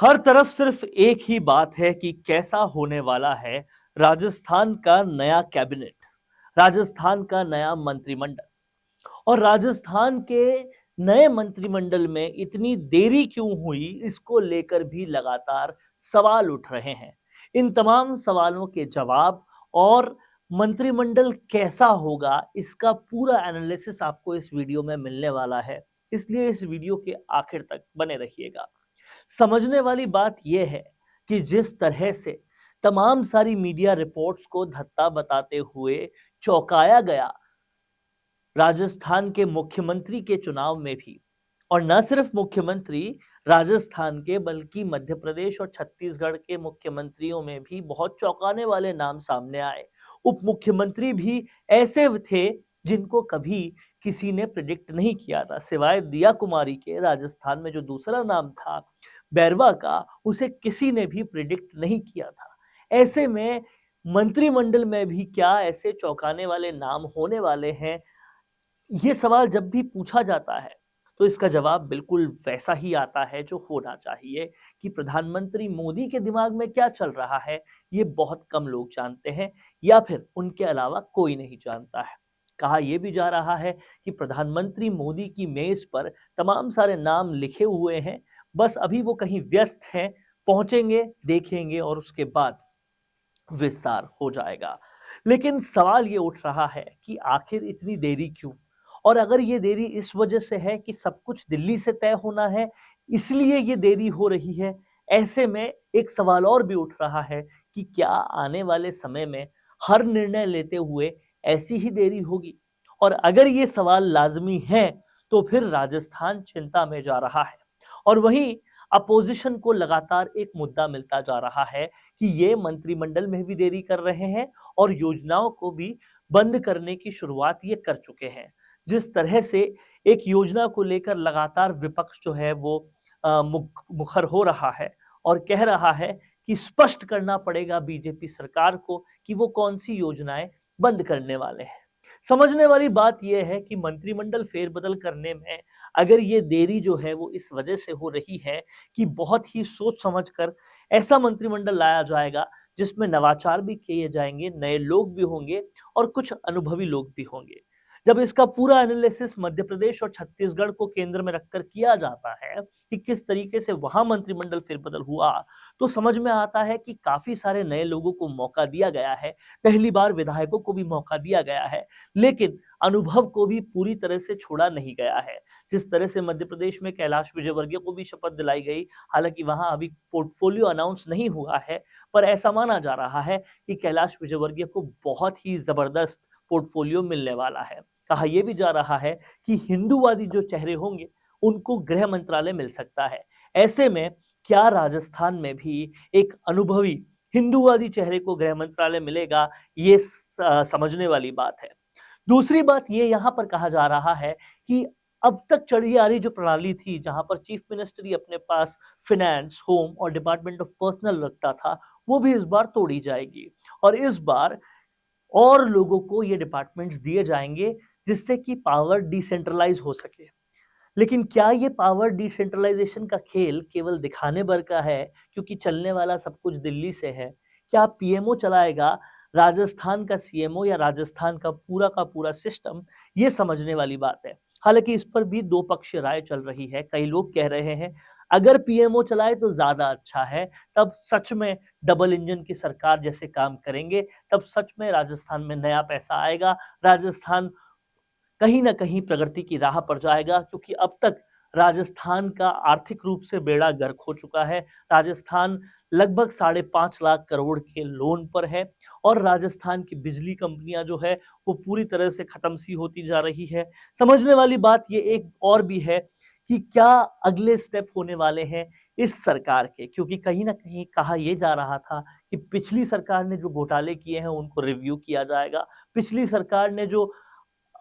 हर तरफ सिर्फ एक ही बात है कि कैसा होने वाला है राजस्थान का नया कैबिनेट, राजस्थान का नया मंत्रिमंडल। और राजस्थान के नए मंत्रिमंडल में इतनी देरी क्यों हुई, इसको लेकर भी लगातार सवाल उठ रहे हैं। इन तमाम सवालों के जवाब और मंत्रिमंडल कैसा होगा, इसका पूरा एनालिसिस आपको इस वीडियो में मिलने वाला है। इसलिए इस वीडियो के आखिर तक बने रहिएगा। समझने वाली बात यह है कि जिस तरह से तमाम सारी मीडिया रिपोर्ट्स को धत्ता बताते हुए चौंकाया गया राजस्थान के मुख्यमंत्री के चुनाव में भी, और न सिर्फ मुख्यमंत्री राजस्थान के बल्कि मध्य प्रदेश और छत्तीसगढ़ के मुख्यमंत्रियों में भी बहुत चौंकाने वाले नाम सामने आए। उप मुख्यमंत्री भी ऐसे थे जिनको कभी किसी ने प्रिडिक्ट नहीं किया था, सिवाय दिया कुमारी के। राजस्थान में जो दूसरा नाम था बैरवा का, उसे किसी ने भी प्रिडिक्ट नहीं किया था। ऐसे में मंत्रिमंडल में भी क्या ऐसे चौंकाने वाले नाम होने वाले हैं, ये सवाल जब भी पूछा जाता है तो इसका जवाब बिल्कुल वैसा ही आता है जो होना चाहिए कि प्रधानमंत्री मोदी के दिमाग में क्या चल रहा है, ये बहुत कम लोग जानते हैं या फिर उनके अलावा कोई नहीं जानता है। कहा यह भी जा रहा है कि प्रधानमंत्री मोदी की मेज पर तमाम सारे नाम लिखे हुए हैं, बस अभी वो कहीं व्यस्त हैं, पहुंचेंगे, देखेंगे और उसके बाद विस्तार हो जाएगा। लेकिन सवाल ये उठ रहा है कि आखिर इतनी देरी क्यों? और अगर ये देरी इस वजह से है कि सब कुछ दिल्ली से तय होना है, इसलिए ये देरी हो रही है, ऐसे में एक सवाल और भी उठ रहा है कि क्या आने वाले समय में हर निर्णय लेते हुए ऐसी ही देरी होगी? और अगर ये सवाल लाज़मी हैं, तो फिर राजस्थान चिंता में जा रहा है। और वहीं अपोजिशन को लगातार एक मुद्दा मिलता जा रहा है कि ये मंत्रिमंडल में भी देरी कर रहे हैं और योजनाओं को भी बंद करने की शुरुआत ये कर चुके हैं। जिस तरह से एक योजना को लेकर लगातार विपक्ष जो है वो मुखर हो रहा है और कह रहा है कि स्पष्ट करना पड़ेगा बीजेपी सरकार को कि वो कौन सी योजनाएं बंद करने वाले हैं। समझने वाली बात यह है कि मंत्रिमंडल फेरबदल करने में अगर ये देरी जो है वो इस वजह से हो रही है कि बहुत ही सोच समझकर ऐसा मंत्रिमंडल लाया जाएगा जिसमें नवाचार भी किए जाएंगे, नए लोग भी होंगे और कुछ अनुभवी लोग भी होंगे। जब इसका पूरा एनालिसिस मध्य प्रदेश और छत्तीसगढ़ को केंद्र में रखकर किया जाता है कि किस तरीके से वहां मंत्रिमंडल फेरबदल हुआ, तो समझ में आता है कि काफी सारे नए लोगों को मौका दिया गया है, पहली बार विधायकों को भी मौका दिया गया है, लेकिन अनुभव को भी पूरी तरह से छोड़ा नहीं गया है। जिस तरह से मध्य प्रदेश में कैलाश विजयवर्गीय को भी शपथ दिलाई गई, हालांकि वहां अभी पोर्टफोलियो अनाउंस नहीं हुआ है, पर ऐसा माना जा रहा है कि कैलाश विजयवर्गीय को बहुत ही जबरदस्त पोर्टफोलियो मिलने वाला है। कहा यह भी जा रहा है कि हिंदूवादी जो चेहरे होंगे उनको गृह मंत्रालय मिल सकता है। ऐसे में क्या राजस्थान में भी एक अनुभवी हिंदूवादी चेहरे को गृह मंत्रालय मिलेगा, ये समझने वाली बात है। दूसरी बात ये यहाँ पर कहा जा रहा है कि अब तक चली आ रही जो प्रणाली थी जहां पर चीफ मिनिस्टर ही अपने पास फिनेंस, होम और डिपार्टमेंट ऑफ पर्सनल रखता था, वो भी इस बार तोड़ी जाएगी और इस बार और लोगों को ये डिपार्टमेंट्स दिए जाएंगे जिससे कि पावर डिसेंट्रलाइज हो सके। लेकिन क्या ये पावर डिसेंट्रलाइजेशन का खेल केवल दिखाने भर का है क्योंकि चलने वाला सब कुछ दिल्ली से है? क्या पीएमओ चलाएगा राजस्थान का सीएमओ या राजस्थान का पूरा सिस्टम? ये समझने वाली बात है। हालांकि इस पर भी दो पक्षीय राय चल रही है। कई लोग कह रहे हैं अगर पीएमओ चलाए तो ज्यादा अच्छा है, तब सच में डबल इंजन की सरकार जैसे काम करेंगे, तब सच में राजस्थान में नया पैसा आएगा, राजस्थान कहीं ना कहीं प्रगति की राह पर जाएगा, क्योंकि अब तक राजस्थान का आर्थिक रूप से बेड़ा गर्क हो चुका है। राजस्थान लगभग 5.5 लाख करोड़ के लोन पर है और राजस्थान की बिजली कंपनियां जो है वो पूरी तरह से खत्म सी होती जा रही है। समझने वाली बात ये एक और भी है कि क्या अगले स्टेप होने वाले हैं इस सरकार के, क्योंकि कहीं ना कहीं कहा यह जा रहा था कि पिछली सरकार ने जो घोटाले किए हैं उनको रिव्यू किया जाएगा, पिछली सरकार ने जो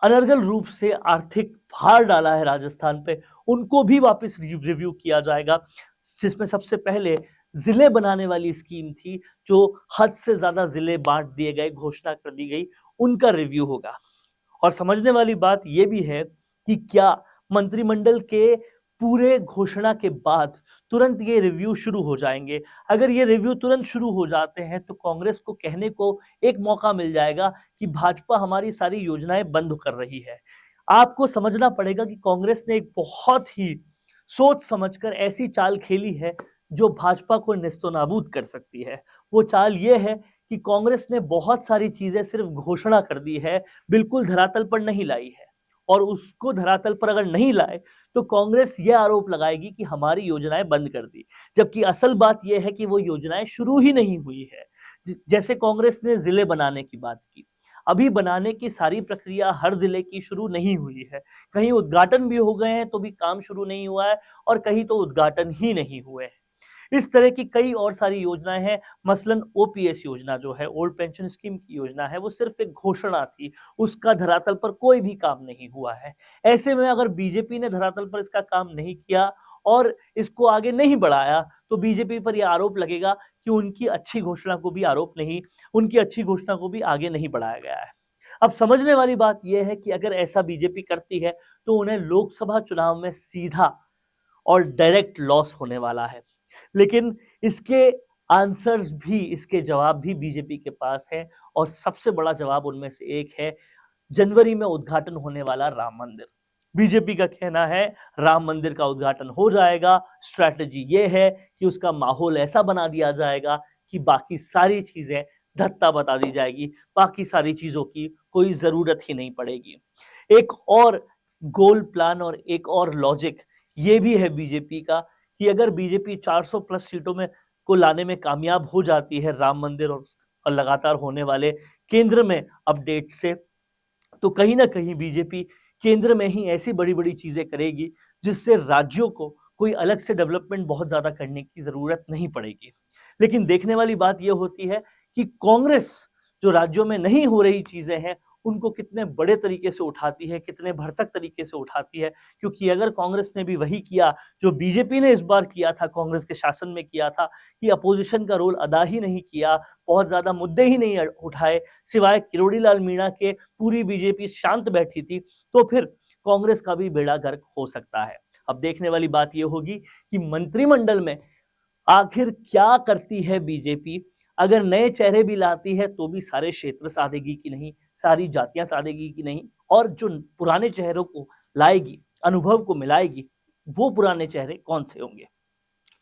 अनर्गल रूप से आर्थिक भार डाला है राजस्थान पे, उनको भी वापस रिव्यू किया जाएगा, जिसमें सबसे पहले जिले बनाने वाली स्कीम थी, जो हद से ज्यादा जिले बांट दिए गए, घोषणा कर दी गई, उनका रिव्यू होगा। और समझने वाली बात यह भी है कि क्या मंत्रिमंडल के पूरे घोषणा के बाद तुरंत ये रिव्यू शुरू हो जाएंगे। अगर ये रिव्यू तुरंत शुरू हो जाते हैं तो कांग्रेस को कहने को एक मौका मिल जाएगा कि भाजपा हमारी सारी योजनाएं बंद कर रही है। आपको समझना पड़ेगा कि कांग्रेस ने एक बहुत ही सोच समझकर ऐसी चाल खेली है जो भाजपा को नेस्तनाबूद कर सकती है। वो चाल ये है कि कांग्रेस ने बहुत सारी चीजें सिर्फ घोषणा कर दी है, बिल्कुल धरातल पर नहीं लाई है। और उसको धरातल पर अगर नहीं लाए तो कांग्रेस यह आरोप लगाएगी कि हमारी योजनाएं बंद कर दी, जबकि असल बात यह है कि वो योजनाएं शुरू ही नहीं हुई है। जैसे कांग्रेस ने जिले बनाने की बात की, अभी बनाने की सारी प्रक्रिया हर जिले की शुरू नहीं हुई है। कहीं उद्घाटन भी हो गए हैं तो भी काम शुरू नहीं हुआ है, और कहीं तो उद्घाटन ही नहीं हुए हैं। इस तरह की कई और सारी योजनाएं हैं। मसलन ओपीएस योजना जो है, ओल्ड पेंशन स्कीम की योजना है, वो सिर्फ एक घोषणा थी, उसका धरातल पर कोई भी काम नहीं हुआ है। ऐसे में अगर बीजेपी ने धरातल पर इसका काम नहीं किया और इसको आगे नहीं बढ़ाया तो बीजेपी पर यह आरोप लगेगा कि उनकी अच्छी घोषणा को भी आगे नहीं बढ़ाया गया है। अब समझने वाली बात यह है कि अगर ऐसा बीजेपी करती है तो उन्हें लोकसभा चुनाव में सीधा और डायरेक्ट लॉस होने वाला है। लेकिन इसके आंसर्स भी, इसके जवाब भी बीजेपी के पास है, और सबसे बड़ा जवाब उनमें से एक है जनवरी में उद्घाटन होने वाला राम मंदिर। बीजेपी का कहना है राम मंदिर का उद्घाटन हो जाएगा, स्ट्रैटेजी ये है कि उसका माहौल ऐसा बना दिया जाएगा कि बाकी सारी चीजें धत्ता बता दी जाएगी, बाकी सारी चीजों की कोई जरूरत ही नहीं पड़ेगी। एक और गोल प्लान और एक और लॉजिक ये भी है बीजेपी का कि अगर बीजेपी 400 प्लस सीटों में को लाने में कामयाब हो जाती है राम मंदिर और लगातार होने वाले केंद्र में अपडेट से, तो कहीं ना कहीं बीजेपी केंद्र में ही ऐसी बड़ी बड़ी चीजें करेगी जिससे राज्यों को कोई अलग से डेवलपमेंट बहुत ज्यादा करने की जरूरत नहीं पड़ेगी। लेकिन देखने वाली बात यह होती है कि कांग्रेस जो राज्यों में नहीं हो रही चीजें हैं उनको कितने बड़े तरीके से उठाती है, कितने भरसक तरीके से उठाती है। क्योंकि अगर कांग्रेस ने भी वही किया जो बीजेपी ने इस बार किया था, कांग्रेस के शासन में किया था, कि अपोजिशन का रोल अदा ही नहीं किया, बहुत ज्यादा मुद्दे ही नहीं उठाए, सिवाय किरोड़ी लाल मीणा के पूरी बीजेपी शांत बैठी थी, तो फिर कांग्रेस का भी बेड़ा गर्क हो सकता है। अब देखने वाली बात यह होगी कि मंत्रिमंडल में आखिर क्या करती है बीजेपी। अगर नए चेहरे भी लाती है तो भी सारे क्षेत्र साधेगी कि नहीं, सारी जातियां साधेगी कि नहीं, और जो पुराने चेहरों को लाएगी, अनुभव को मिलाएगी, वो पुराने चेहरे कौन से होंगे।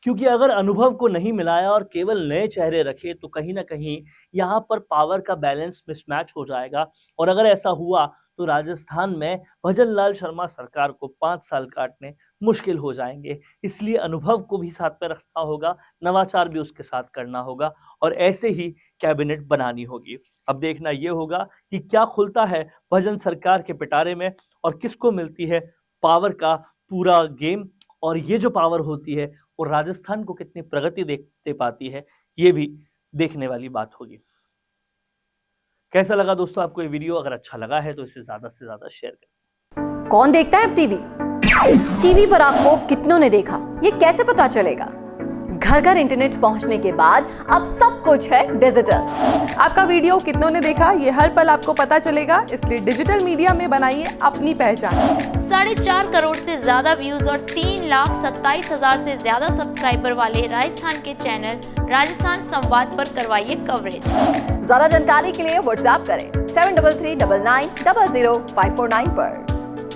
क्योंकि अगर अनुभव को नहीं मिलाया और केवल नए चेहरे रखे तो कहीं ना कहीं यहाँ पर पावर का बैलेंस मिसमैच हो जाएगा। और अगर ऐसा हुआ तो राजस्थान में भजन लाल शर्मा सरकार को 5 साल काटने मुश्किल हो जाएंगे। इसलिए अनुभव को भी साथ में रखना होगा, नवाचार भी उसके साथ करना होगा, और ऐसे ही कैबिनेट बनानी होगी। अब देखना यह होगा कि क्या खुलता है भजन सरकार के पिटारे में और किसको मिलती है पावर का पूरा गेम, और ये जो पावर होती है वो राजस्थान को कितनी प्रगति दे पाती है, ये भी देखने वाली बात होगी। कैसा लगा दोस्तों आपको ये वीडियो? अगर अच्छा लगा है तो इसे ज्यादा से ज्यादा शेयर करें। कौन देखता है अब टीवी पर आपको कितनों ने देखा, ये कैसे पता चलेगा? घर घर इंटरनेट पहुंचने के बाद अब सब कुछ है डिजिटल। आपका वीडियो कितनों ने देखा ये हर पल आपको पता चलेगा, इसलिए डिजिटल मीडिया में बनाइए अपनी पहचान। 4.5 करोड़ से ज्यादा व्यूज और 3,27,000 से ज्यादा सब्सक्राइबर वाले राजस्थान के चैनल राजस्थान संवाद पर करवाइए कवरेज। ज्यादा जानकारी के लिए व्हाट्सएप करें 7339900549 पर।